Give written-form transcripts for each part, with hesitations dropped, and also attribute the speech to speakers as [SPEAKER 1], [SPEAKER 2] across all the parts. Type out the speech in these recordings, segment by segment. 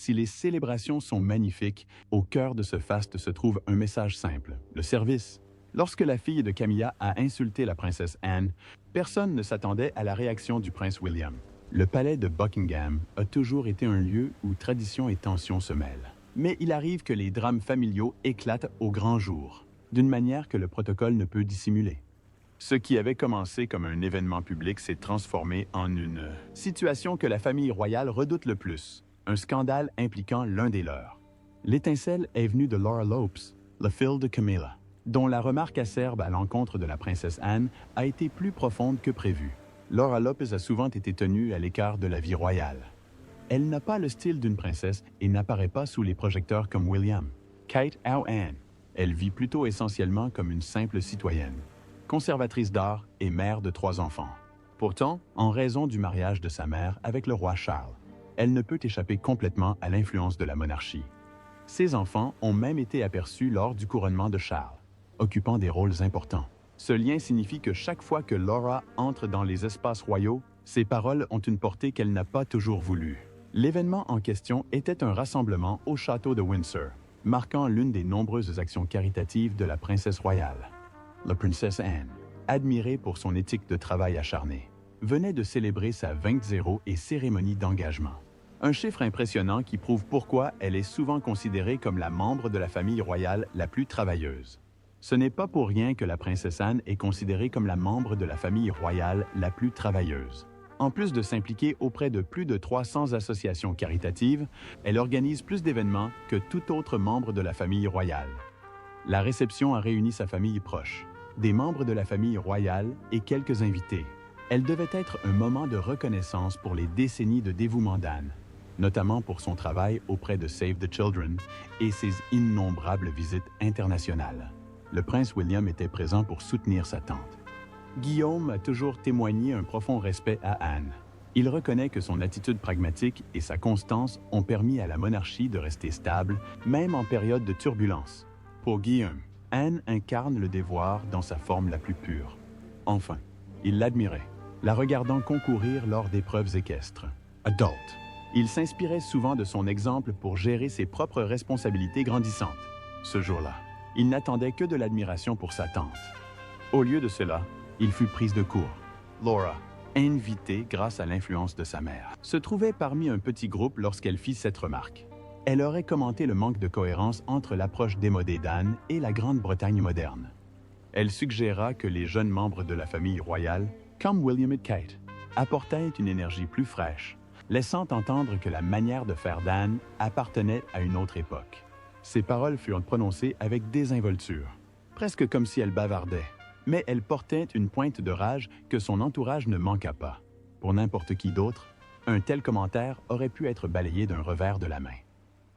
[SPEAKER 1] Si les célébrations sont magnifiques, au cœur de ce faste se trouve un message simple, le service. Lorsque la fille de Camilla a insulté la princesse Anne, personne ne s'attendait à la réaction du prince William. Le palais de Buckingham a toujours été un lieu où tradition et tension se mêlent. Mais il arrive que les drames familiaux éclatent au grand jour, d'une manière que le protocole ne peut dissimuler. Ce qui avait commencé comme un événement public s'est transformé en une situation que la famille royale redoute le plus, un scandale impliquant l'un des leurs. L'étincelle est venue de Laura Lopes, la fille de Camilla, dont la remarque acerbe à l'encontre de la princesse Anne a été plus profonde que prévu. Laura Lopes a souvent été tenue à l'écart de la vie royale. Elle n'a pas le style d'une princesse et n'apparaît pas sous les projecteurs comme William. Kate ou Anne. Elle vit plutôt essentiellement comme une simple citoyenne, conservatrice d'art et mère de 3 enfants. Pourtant, en raison du mariage de sa mère avec le roi Charles, elle ne peut échapper complètement à l'influence de la monarchie. Ses enfants ont même été aperçus lors du couronnement de Charles, occupant des rôles importants. Ce lien signifie que chaque fois que Laura entre dans les espaces royaux, ses paroles ont une portée qu'elle n'a pas toujours voulu. L'événement en question était un rassemblement au château de Windsor, marquant l'une des nombreuses actions caritatives de la princesse royale. La princesse Anne, admirée pour son éthique de travail acharnée, venait de célébrer sa 20e et cérémonie d'engagement. Un chiffre impressionnant qui prouve pourquoi elle est souvent considérée comme la membre de la famille royale la plus travailleuse. Ce n'est pas pour rien que la princesse Anne est considérée comme la membre de la famille royale la plus travailleuse. En plus de s'impliquer auprès de plus de 300 associations caritatives, elle organise plus d'événements que tout autre membre de la famille royale. La réception a réuni sa famille proche, des membres de la famille royale et quelques invités. Elle devait être un moment de reconnaissance pour les décennies de dévouement d'Anne, notamment pour son travail auprès de Save the Children et ses innombrables visites internationales. Le prince William était présent pour soutenir sa tante. Guillaume a toujours témoigné un profond respect à Anne. Il reconnaît que son attitude pragmatique et sa constance ont permis à la monarchie de rester stable, même en période de turbulence. Pour Guillaume, Anne incarne le devoir dans sa forme la plus pure. Enfin, il l'admirait, la regardant concourir lors d'épreuves équestres. Adult. Il s'inspirait souvent de son exemple pour gérer ses propres responsabilités grandissantes. Ce jour-là, il n'attendait que de l'admiration pour sa tante. Au lieu de cela, il fut prise de court. Laura, invitée grâce à l'influence de sa mère, se trouvait parmi un petit groupe lorsqu'elle fit cette remarque. Elle aurait commenté le manque de cohérence entre l'approche démodée d'Anne et la Grande-Bretagne moderne. Elle suggéra que les jeunes membres de la famille royale, comme William et Kate, apportaient une énergie plus fraîche, laissant entendre que la manière de faire d'Anne appartenait à une autre époque. Ces paroles furent prononcées avec désinvolture, presque comme si elle bavardait, mais elle portait une pointe de rage que son entourage ne manqua pas. Pour n'importe qui d'autre, un tel commentaire aurait pu être balayé d'un revers de la main.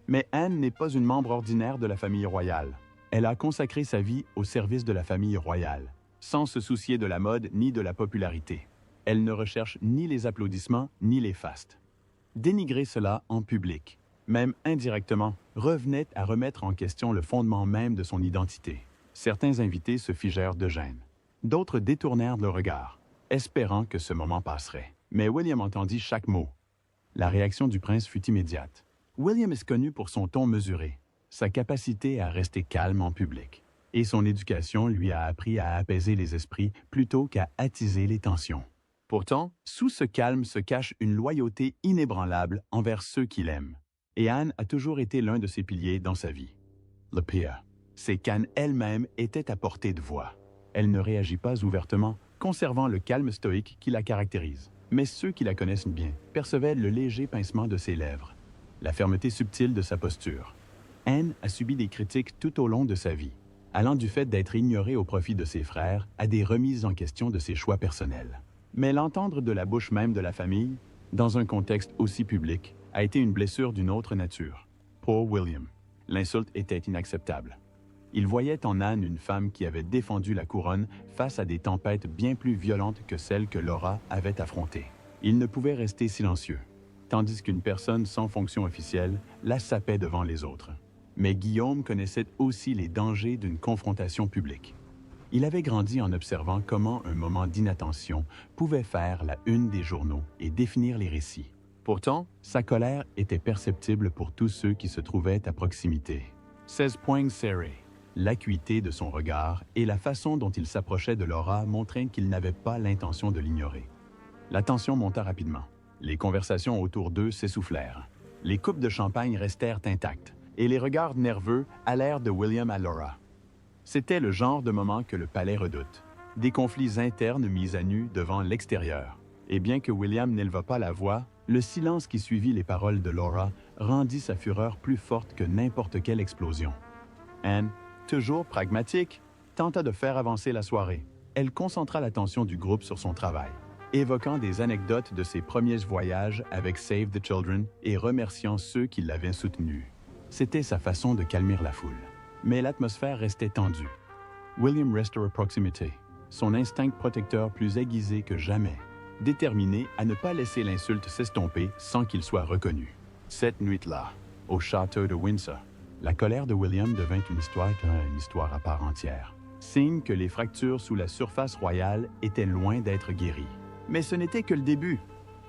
[SPEAKER 1] Mais Anne n'est pas une membre ordinaire de la famille royale. Elle a consacré sa vie au service de la famille royale, sans se soucier de la mode ni de la popularité. Elle ne recherche ni les applaudissements ni les fastes. Dénigrer cela en public, même indirectement, revenait à remettre en question le fondement même de son identité. Certains invités se figèrent de gêne. D'autres détournèrent le regard, espérant que ce moment passerait. Mais William entendit chaque mot. La réaction du prince fut immédiate. William est connu pour son ton mesuré, sa capacité à rester calme en public, et son éducation lui a appris à apaiser les esprits plutôt qu'à attiser les tensions. Pourtant, sous ce calme se cache une loyauté inébranlable envers ceux qu'il aime. Et Anne a toujours été l'un de ses piliers dans sa vie. Le pire, c'est qu'Anne elle-même était à portée de voix. Elle ne réagit pas ouvertement, conservant le calme stoïque qui la caractérise. Mais ceux qui la connaissent bien percevaient le léger pincement de ses lèvres, la fermeté subtile de sa posture. Anne a subi des critiques tout au long de sa vie, allant du fait d'être ignorée au profit de ses frères à des remises en question de ses choix personnels. Mais l'entendre de la bouche même de la famille, dans un contexte aussi public, a été une blessure d'une autre nature. Pour William, l'insulte était inacceptable. Il voyait en Anne une femme qui avait défendu la couronne face à des tempêtes bien plus violentes que celles que Laura avait affrontées. Il ne pouvait rester silencieux, tandis qu'une personne sans fonction officielle la sapait devant les autres. Mais Guillaume connaissait aussi les dangers d'une confrontation publique. Il avait grandi en observant comment un moment d'inattention pouvait faire la une des journaux et définir les récits. Pourtant, sa colère était perceptible pour tous ceux qui se trouvaient à proximité. Ses poings serrés, l'acuité de son regard et la façon dont il s'approchait de Laura montraient qu'il n'avait pas l'intention de l'ignorer. La tension monta rapidement. Les conversations autour d'eux s'essoufflèrent. Les coupes de champagne restèrent intactes et les regards nerveux allèrent de William à Laura. C'était le genre de moment que le palais redoute. Des conflits internes mis à nu devant l'extérieur. Et bien que William n'éleva pas la voix, le silence qui suivit les paroles de Laura rendit sa fureur plus forte que n'importe quelle explosion. Anne, toujours pragmatique, tenta de faire avancer la soirée. Elle concentra l'attention du groupe sur son travail, évoquant des anecdotes de ses premiers voyages avec Save the Children et remerciant ceux qui l'avaient soutenue. C'était sa façon de calmer la foule. Mais l'atmosphère restait tendue. William restait à proximité, son instinct protecteur plus aiguisé que jamais, déterminé à ne pas laisser l'insulte s'estomper sans qu'il soit reconnu. Cette nuit-là, au château de Windsor, la colère de William devint une histoire à part entière. Signe que les fractures sous la surface royale étaient loin d'être guéries. Mais ce n'était que le début.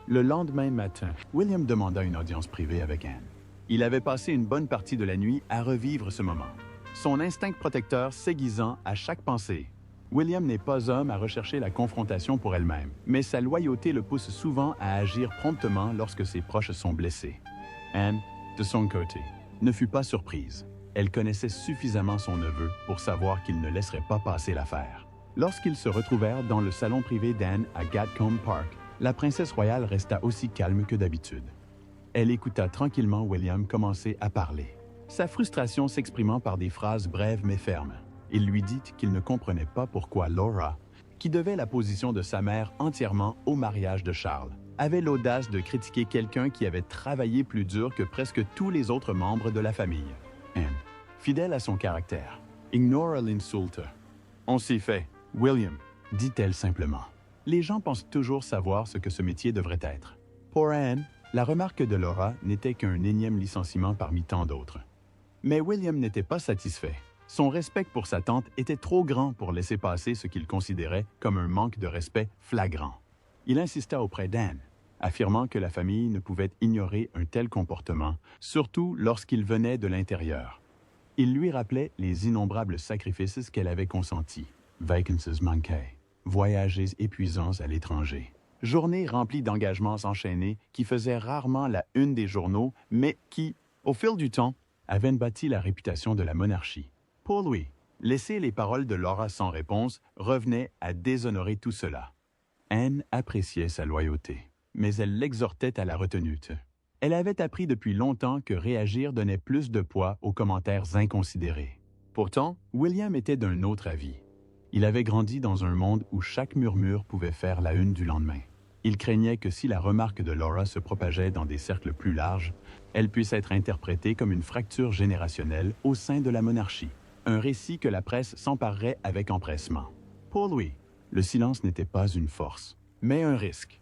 [SPEAKER 1] Le lendemain matin, William demanda une audience privée avec Anne. Il avait passé une bonne partie de la nuit à revivre ce moment, son instinct protecteur s'aiguisant à chaque pensée. William n'est pas homme à rechercher la confrontation pour elle-même, mais sa loyauté le pousse souvent à agir promptement lorsque ses proches sont blessés. Anne, de son côté, ne fut pas surprise. Elle connaissait suffisamment son neveu pour savoir qu'il ne laisserait pas passer l'affaire. Lorsqu'ils se retrouvèrent dans le salon privé d'Anne à Gatcombe Park, la princesse royale resta aussi calme que d'habitude. Elle écouta tranquillement William commencer à parler, sa frustration s'exprimant par des phrases brèves mais fermes. Il lui dit qu'il ne comprenait pas pourquoi Laura, qui devait la position de sa mère entièrement au mariage de Charles, avait l'audace de critiquer quelqu'un qui avait travaillé plus dur que presque tous les autres membres de la famille. Anne, fidèle à son caractère, ignore l'insulte. « On s'y fait, William », dit-elle simplement. Les gens pensent toujours savoir ce que ce métier devrait être. Pour Anne, la remarque de Laura n'était qu'un énième licenciement parmi tant d'autres. Mais William n'était pas satisfait. Son respect pour sa tante était trop grand pour laisser passer ce qu'il considérait comme un manque de respect flagrant. Il insista auprès d'Anne, affirmant que la famille ne pouvait ignorer un tel comportement, surtout lorsqu'il venait de l'intérieur. Il lui rappelait les innombrables sacrifices qu'elle avait consentis, vacances manquées, voyages épuisants à l'étranger, journées remplies d'engagements enchaînés qui faisaient rarement la une des journaux, mais qui, au fil du temps, avaient bâti la réputation de la monarchie. Pour lui, laisser les paroles de Laura sans réponse revenait à déshonorer tout cela. Anne appréciait sa loyauté, mais elle l'exhortait à la retenue. Elle avait appris depuis longtemps que réagir donnait plus de poids aux commentaires inconsidérés. Pourtant, William était d'un autre avis. Il avait grandi dans un monde où chaque murmure pouvait faire la une du lendemain. Il craignait que si la remarque de Laura se propageait dans des cercles plus larges, elle puisse être interprétée comme une fracture générationnelle au sein de la monarchie. Un récit que la presse s'emparerait avec empressement. Pour lui, le silence n'était pas une force, mais un risque.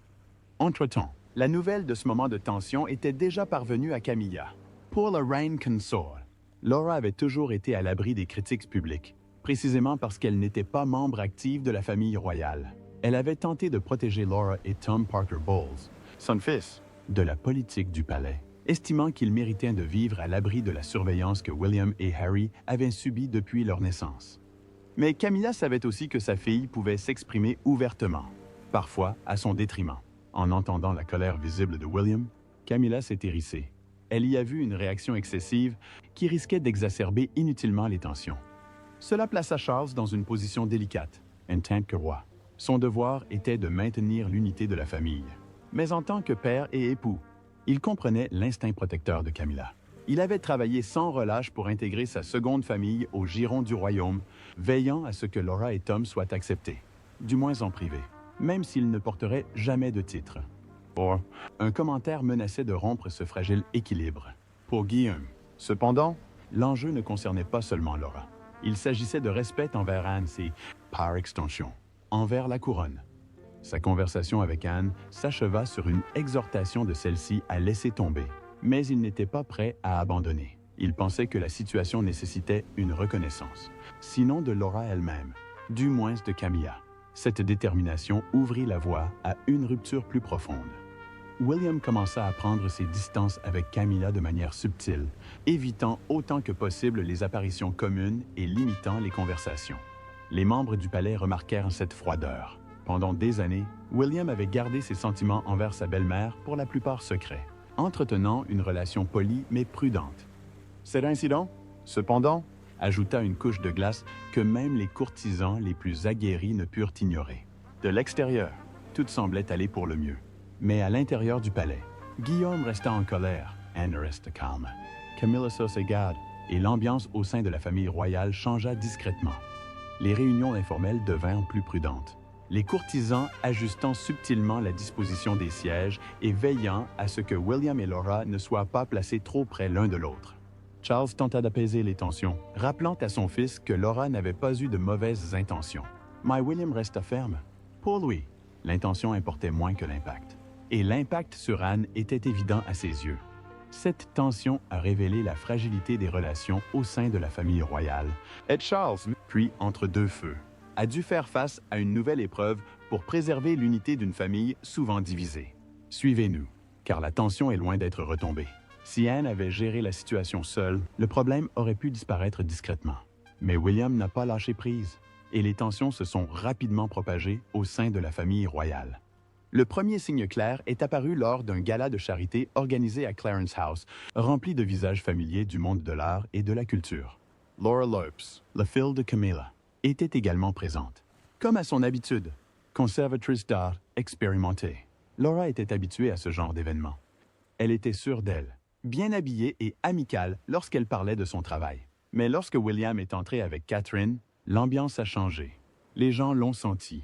[SPEAKER 1] Entre-temps, la nouvelle de ce moment de tension était déjà parvenue à Camilla. Pour la reine consort, Laura avait toujours été à l'abri des critiques publiques, précisément parce qu'elle n'était pas membre active de la famille royale. Elle avait tenté de protéger Laura et Tom Parker Bowles, son fils, de la politique du palais, estimant qu'ils méritaient de vivre à l'abri de la surveillance que William et Harry avaient subie depuis leur naissance. Mais Camilla savait aussi que sa fille pouvait s'exprimer ouvertement, parfois à son détriment. En entendant la colère visible de William, Camilla s'est hérissée. Elle y a vu une réaction excessive qui risquait d'exacerber inutilement les tensions. Cela plaça Charles dans une position délicate, en tant que roi. Son devoir était de maintenir l'unité de la famille. Mais en tant que père et époux, il comprenait l'instinct protecteur de Camilla. Il avait travaillé sans relâche pour intégrer sa seconde famille au giron du royaume, veillant à ce que Laura et Tom soient acceptés, du moins en privé, même s'ils ne porteraient jamais de titre. Or, un commentaire menaçait de rompre ce fragile équilibre. Pour Guillaume, cependant, l'enjeu ne concernait pas seulement Laura. Il s'agissait de respect envers Anne et, par extension, envers la couronne. Sa conversation avec Anne s'acheva sur une exhortation de celle-ci à laisser tomber, mais il n'était pas prêt à abandonner. Il pensait que la situation nécessitait une reconnaissance, sinon de Laura elle-même, du moins de Camilla. Cette détermination ouvrit la voie à une rupture plus profonde. William commença à prendre ses distances avec Camilla de manière subtile, évitant autant que possible les apparitions communes et limitant les conversations. Les membres du palais remarquèrent cette froideur. Pendant des années, William avait gardé ses sentiments envers sa belle-mère pour la plupart secrets, entretenant une relation polie mais prudente. Cet incident, cependant, ajouta une couche de glace que même les courtisans les plus aguerris ne purent ignorer. De l'extérieur, tout semblait aller pour le mieux. Mais à l'intérieur du palais, Guillaume resta en colère, Anne resta calme. Camilla s'assegade et l'ambiance au sein de la famille royale changea discrètement. Les réunions informelles devinrent plus prudentes, les courtisans ajustant subtilement la disposition des sièges et veillant à ce que William et Laura ne soient pas placés trop près l'un de l'autre. Charles tenta d'apaiser les tensions, rappelant à son fils que Laura n'avait pas eu de mauvaises intentions. Mais William resta ferme. Pour lui, l'intention importait moins que l'impact. Et l'impact sur Anne était évident à ses yeux. Cette tension a révélé la fragilité des relations au sein de la famille royale. Et Charles, puis entre deux feux, a dû faire face à une nouvelle épreuve pour préserver l'unité d'une famille souvent divisée. Suivez-nous, car la tension est loin d'être retombée. Si Anne avait géré la situation seule, le problème aurait pu disparaître discrètement. Mais William n'a pas lâché prise, et les tensions se sont rapidement propagées au sein de la famille royale. Le premier signe clair est apparu lors d'un gala de charité organisé à Clarence House, rempli de visages familiers du monde de l'art et de la culture. Laura Lopes, la fille de Camilla, était également présente. Comme à son habitude, conservatrice d'art expérimentée, Laura était habituée à ce genre d'événement. Elle était sûre d'elle, bien habillée et amicale lorsqu'elle parlait de son travail. Mais lorsque William est entré avec Catherine, l'ambiance a changé. Les gens l'ont senti.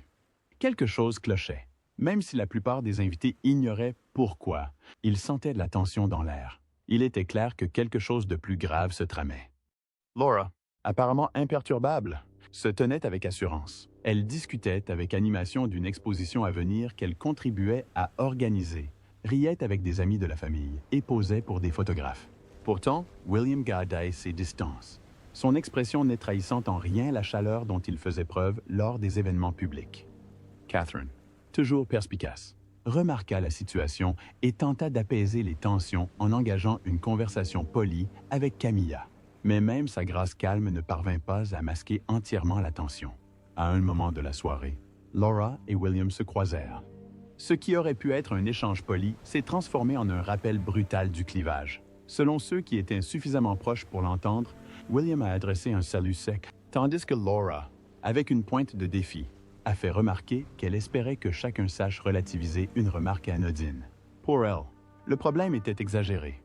[SPEAKER 1] Quelque chose clochait. Même si la plupart des invités ignoraient pourquoi, ils sentaient de la tension dans l'air. Il était clair que quelque chose de plus grave se tramait. Laura, apparemment imperturbable, se tenait avec assurance. Elle discutait avec animation d'une exposition à venir qu'elle contribuait à organiser, riait avec des amis de la famille et posait pour des photographes. Pourtant, William gardait ses distances, son expression ne trahissant en rien la chaleur dont il faisait preuve lors des événements publics. Catherine, toujours perspicace, remarqua la situation et tenta d'apaiser les tensions en engageant une conversation polie avec Camilla. Mais même sa grâce calme ne parvint pas à masquer entièrement la tension. À un moment de la soirée, Laura et William se croisèrent. Ce qui aurait pu être un échange poli s'est transformé en un rappel brutal du clivage. Selon ceux qui étaient suffisamment proches pour l'entendre, William a adressé un salut sec, tandis que Laura, avec une pointe de défi, a fait remarquer qu'elle espérait que chacun sache relativiser une remarque anodine. Pour elle, le problème était exagéré.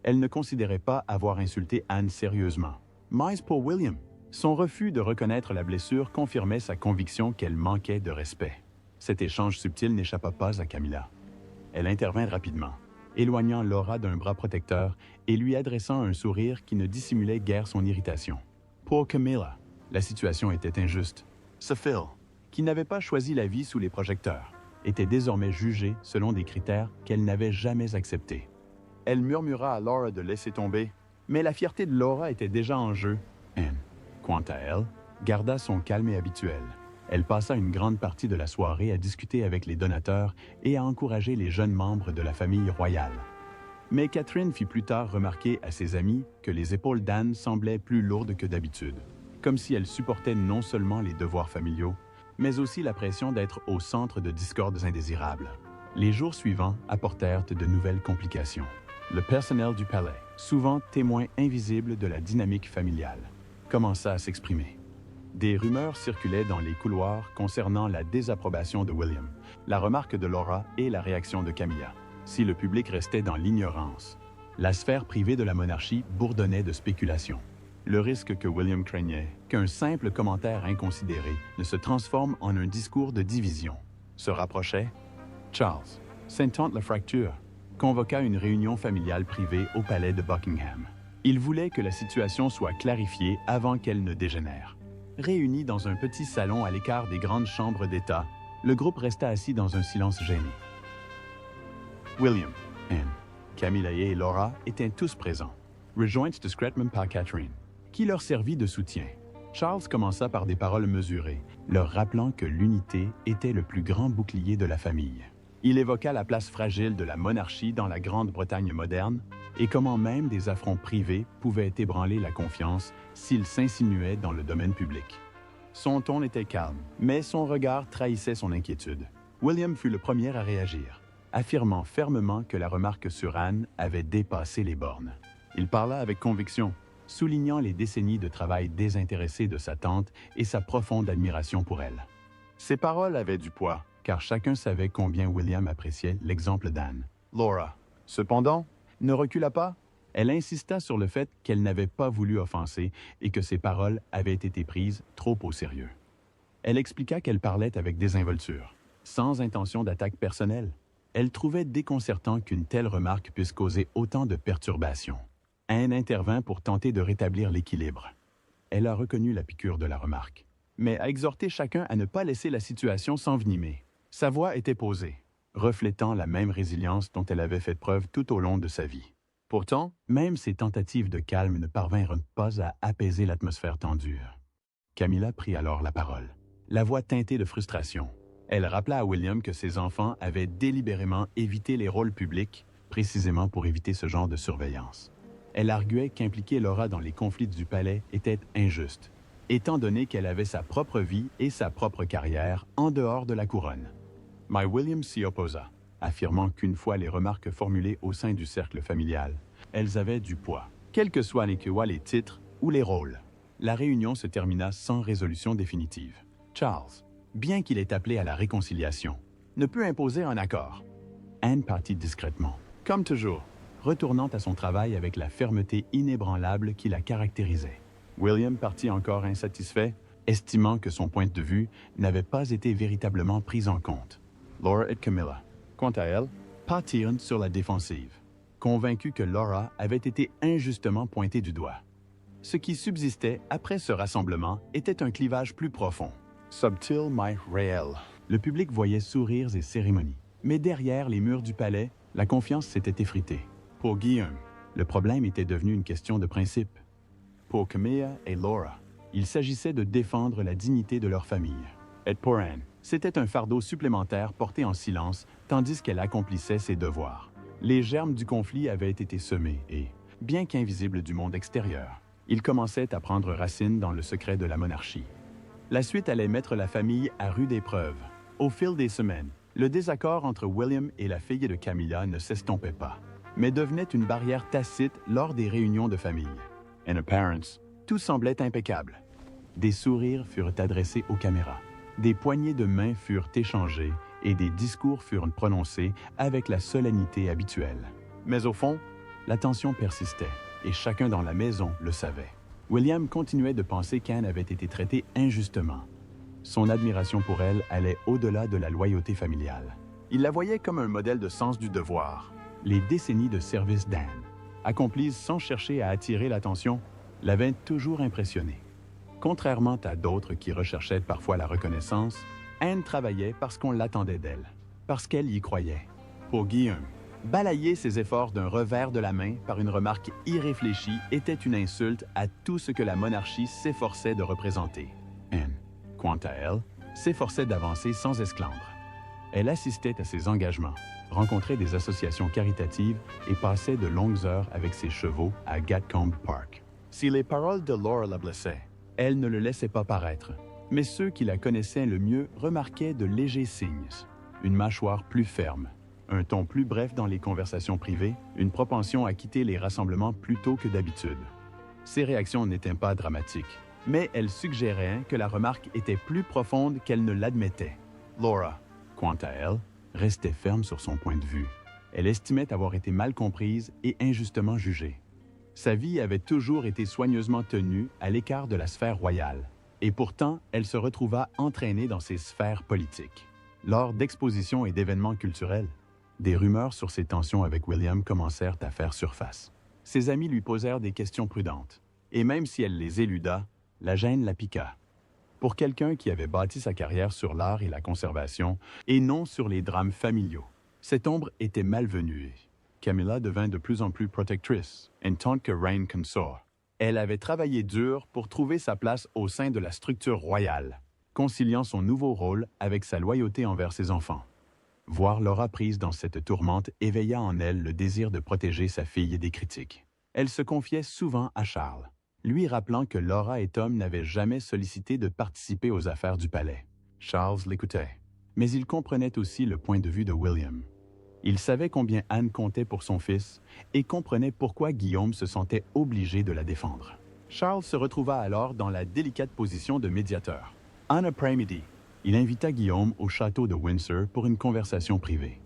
[SPEAKER 1] Elle ne considérait pas avoir insulté Anne sérieusement. Mais pour William, son refus de reconnaître la blessure confirmait sa conviction qu'elle manquait de respect. Cet échange subtil n'échappa pas à Camilla. Elle intervint rapidement, éloignant Laura d'un bras protecteur et lui adressant un sourire qui ne dissimulait guère son irritation. Pour Camilla, la situation était injuste. Ce Phil, qui n'avait pas choisi la vie sous les projecteurs, était désormais jugé selon des critères qu'elle n'avait jamais acceptés. Elle murmura à Laura de laisser tomber, mais la fierté de Laura était déjà en jeu. Anne, quant à elle, garda son calme habituel. Elle passa une grande partie de la soirée à discuter avec les donateurs et à encourager les jeunes membres de la famille royale. Mais Catherine fit plus tard remarquer à ses amis que les épaules d'Anne semblaient plus lourdes que d'habitude, comme si elle supportait non seulement les devoirs familiaux, mais aussi la pression d'être au centre de discordes indésirables. Les jours suivants apportèrent de nouvelles complications. Le personnel du palais, souvent témoin invisible de la dynamique familiale, commença à s'exprimer. Des rumeurs circulaient dans les couloirs concernant la désapprobation de William, la remarque de Laura et la réaction de Camilla. Si le public restait dans l'ignorance, la sphère privée de la monarchie bourdonnait de spéculations. Le risque que William craignait qu'un simple commentaire inconsidéré ne se transforme en un discours de division se rapprochait. Charles, sentant la fracture, convoqua une réunion familiale privée au palais de Buckingham. Il voulait que la situation soit clarifiée avant qu'elle ne dégénère. Réunis dans un petit salon à l'écart des grandes chambres d'État, le groupe resta assis dans un silence gêné. William, Anne, Camilla et Laura étaient tous présents, rejoints discrètement par Catherine, qui leur servit de soutien. Charles commença par des paroles mesurées, leur rappelant que l'unité était le plus grand bouclier de la famille. Il évoqua la place fragile de la monarchie dans la Grande-Bretagne moderne et comment même des affronts privés pouvaient ébranler la confiance s'ils s'insinuaient dans le domaine public. Son ton était calme, mais son regard trahissait son inquiétude. William fut le premier à réagir, affirmant fermement que la remarque sur Anne avait dépassé les bornes. Il parla avec conviction, soulignant les décennies de travail désintéressé de sa tante et sa profonde admiration pour elle. Ses paroles avaient du poids, car chacun savait combien William appréciait l'exemple d'Anne. Laura, cependant, ne recula pas. Elle insista sur le fait qu'elle n'avait pas voulu offenser et que ses paroles avaient été prises trop au sérieux. Elle expliqua qu'elle parlait avec désinvolture, sans intention d'attaque personnelle. Elle trouvait déconcertant qu'une telle remarque puisse causer autant de perturbations. Anne intervint pour tenter de rétablir l'équilibre. Elle a reconnu la piqûre de la remarque, mais a exhorté chacun à ne pas laisser la situation s'envenimer. Sa voix était posée, reflétant la même résilience dont elle avait fait preuve tout au long de sa vie. Pourtant, même ses tentatives de calme ne parvinrent pas à apaiser l'atmosphère tendue. Camilla prit alors la parole, la voix teintée de frustration. Elle rappela à William que ses enfants avaient délibérément évité les rôles publics, précisément pour éviter ce genre de surveillance. Elle arguait qu'impliquer Laura dans les conflits du palais était injuste, étant donné qu'elle avait sa propre vie et sa propre carrière en dehors de la couronne. Mais William s'y opposa, affirmant qu'une fois les remarques formulées au sein du cercle familial, elles avaient du poids, quels que soient les titres ou les rôles. La réunion se termina sans résolution définitive. Charles, bien qu'il ait appelé à la réconciliation, ne put imposer un accord. Anne partit discrètement, comme toujours, retournant à son travail avec la fermeté inébranlable qui la caractérisait. William partit encore insatisfait, estimant que son point de vue n'avait pas été véritablement pris en compte. Laura et Camilla, quant à elles, partirent sur la défensive, convaincus que Laura avait été injustement pointée du doigt. Ce qui subsistait après ce rassemblement était un clivage plus profond, subtil mais réel. Le public voyait sourires et cérémonies, mais derrière les murs du palais, la confiance s'était effritée. Pour Guillaume, le problème était devenu une question de principe. Pour Camilla et Laura, il s'agissait de défendre la dignité de leur famille. Et pour Anne, c'était un fardeau supplémentaire porté en silence tandis qu'elle accomplissait ses devoirs. Les germes du conflit avaient été semés et, bien qu'invisibles du monde extérieur, ils commençaient à prendre racine dans le secret de la monarchie. La suite allait mettre la famille à rude épreuve. Au fil des semaines, le désaccord entre William et la fille de Camilla ne s'estompait pas, mais devenait une barrière tacite lors des réunions de famille. En apparence, tout semblait impeccable. Des sourires furent adressés aux caméras. Des poignées de main furent échangées et des discours furent prononcés avec la solennité habituelle. Mais au fond, la tension persistait et chacun dans la maison le savait. William continuait de penser qu'Anne avait été traitée injustement. Son admiration pour elle allait au-delà de la loyauté familiale. Il la voyait comme un modèle de sens du devoir. Les décennies de service d'Anne, accomplies sans chercher à attirer l'attention, l'avaient toujours impressionnée. Contrairement à d'autres qui recherchaient parfois la reconnaissance, Anne travaillait parce qu'on l'attendait d'elle, parce qu'elle y croyait. Pour Guillaume, balayer ses efforts d'un revers de la main par une remarque irréfléchie était une insulte à tout ce que la monarchie s'efforçait de représenter. Anne, quant à elle, s'efforçait d'avancer sans esclandre. Elle assistait à ses engagements, rencontrait des associations caritatives et passait de longues heures avec ses chevaux à Gatcombe Park. Si les paroles de Laura la blessaient, elle ne le laissait pas paraître, mais ceux qui la connaissaient le mieux remarquaient de légers signes. Une mâchoire plus ferme, un ton plus bref dans les conversations privées, une propension à quitter les rassemblements plus tôt que d'habitude. Ces réactions n'étaient pas dramatiques, mais elles suggéraient que la remarque était plus profonde qu'elle ne l'admettait. Laura, quant à elle, restait ferme sur son point de vue. Elle estimait avoir été mal comprise et injustement jugée. Sa vie avait toujours été soigneusement tenue à l'écart de la sphère royale, et pourtant, elle se retrouva entraînée dans ces sphères politiques. Lors d'expositions et d'événements culturels, des rumeurs sur ses tensions avec William commencèrent à faire surface. Ses amis lui posèrent des questions prudentes, et même si elle les éluda, la gêne la piqua. Pour quelqu'un qui avait bâti sa carrière sur l'art et la conservation, et non sur les drames familiaux, cette ombre était malvenue. Camilla devint de plus en plus protectrice, en tant que reine consort. Elle avait travaillé dur pour trouver sa place au sein de la structure royale, conciliant son nouveau rôle avec sa loyauté envers ses enfants. Voir Laura prise dans cette tourmente éveilla en elle le désir de protéger sa fille des critiques. Elle se confiait souvent à Charles, lui rappelant que Laura et Tom n'avaient jamais sollicité de participer aux affaires du palais. Charles l'écoutait, mais il comprenait aussi le point de vue de William. Il savait combien Anne comptait pour son fils et comprenait pourquoi Guillaume se sentait obligé de la défendre. Charles se retrouva alors dans la délicate position de médiateur. Un après-midi, il invita Guillaume au château de Windsor pour une conversation privée.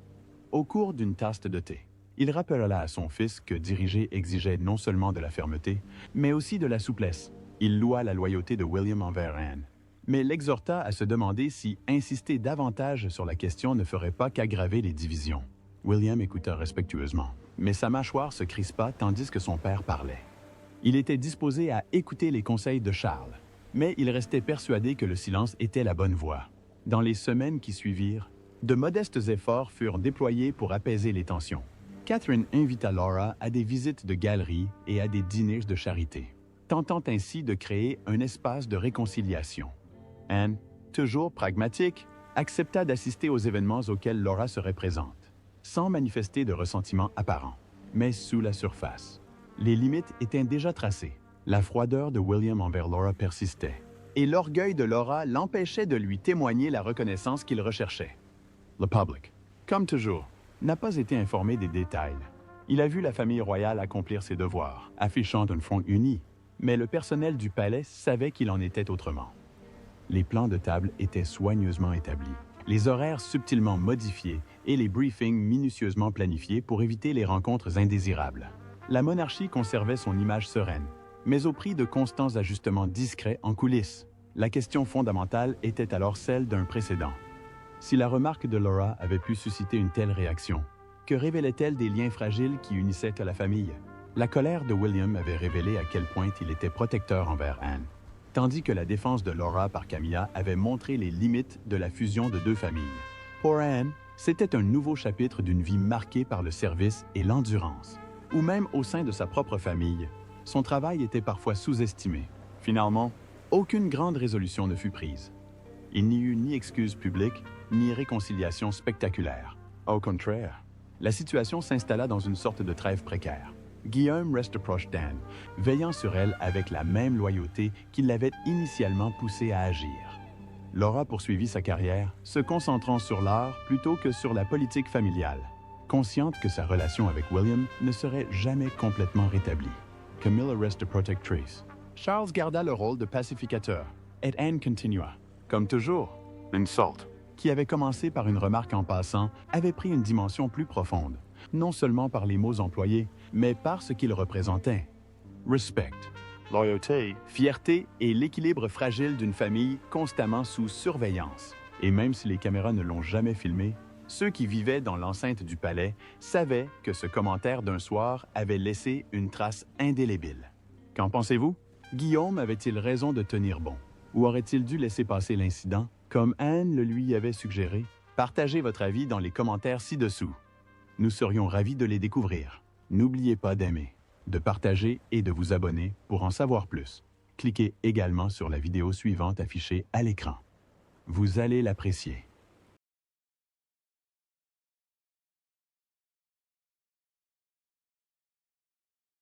[SPEAKER 1] Au cours d'une tasse de thé, il rappela à son fils que diriger exigeait non seulement de la fermeté, mais aussi de la souplesse. Il loua la loyauté de William envers Anne, mais l'exhorta à se demander si insister davantage sur la question ne ferait pas qu'aggraver les divisions. William écouta respectueusement, mais sa mâchoire se crispa tandis que son père parlait. Il était disposé à écouter les conseils de Charles, mais il restait persuadé que le silence était la bonne voie. Dans les semaines qui suivirent, de modestes efforts furent déployés pour apaiser les tensions. Catherine invita Laura à des visites de galeries et à des dîners de charité, tentant ainsi de créer un espace de réconciliation. Anne, toujours pragmatique, accepta d'assister aux événements auxquels Laura serait présente, sans manifester de ressentiment apparent, mais sous la surface. Les limites étaient déjà tracées. La froideur de William envers Laura persistait, et l'orgueil de Laura l'empêchait de lui témoigner la reconnaissance qu'il recherchait. Le public, comme toujours, n'a pas été informé des détails. Il a vu la famille royale accomplir ses devoirs, affichant un front uni, mais le personnel du palais savait qu'il en était autrement. Les plans de table étaient soigneusement établis, les horaires subtilement modifiés et les briefings minutieusement planifiés pour éviter les rencontres indésirables. La monarchie conservait son image sereine, mais au prix de constants ajustements discrets en coulisses. La question fondamentale était alors celle d'un précédent. Si la remarque de Laura avait pu susciter une telle réaction, que révélait-elle des liens fragiles qui unissaient à la famille? La colère de William avait révélé à quel point il était protecteur envers Anne, tandis que la défense de Laura par Camilla avait montré les limites de la fusion de deux familles. Pour Anne, c'était un nouveau chapitre d'une vie marquée par le service et l'endurance, ou même au sein de sa propre famille. Son travail était parfois sous-estimé. Finalement, aucune grande résolution ne fut prise. Il n'y eut ni excuse publique, ni réconciliation spectaculaire. Au contraire, la situation s'installa dans une sorte de trêve précaire. Guillaume reste proche d'Anne, veillant sur elle avec la même loyauté qui l'avait initialement poussé à agir. Laura poursuivit sa carrière, se concentrant sur l'art plutôt que sur la politique familiale, consciente que sa relation avec William ne serait jamais complètement rétablie. Camilla reste protectrice. Charles garda le rôle de pacificateur, et Anne continua. Comme toujours, l'insulte, qui avait commencé par une remarque en passant, avait pris une dimension plus profonde, non seulement par les mots employés, mais par ce qu'ils représentaient. Respect, loyauté, fierté et l'équilibre fragile d'une famille constamment sous surveillance. Et même si les caméras ne l'ont jamais filmé, ceux qui vivaient dans l'enceinte du palais savaient que ce commentaire d'un soir avait laissé une trace indélébile. Qu'en pensez-vous? Guillaume avait-il raison de tenir bon? Ou aurait-il dû laisser passer l'incident, comme Anne le lui avait suggéré? Partagez votre avis dans les commentaires ci-dessous. Nous serions ravis de les découvrir. N'oubliez pas d'aimer, de partager et de vous abonner pour en savoir plus. Cliquez également sur la vidéo suivante affichée à l'écran. Vous allez l'apprécier.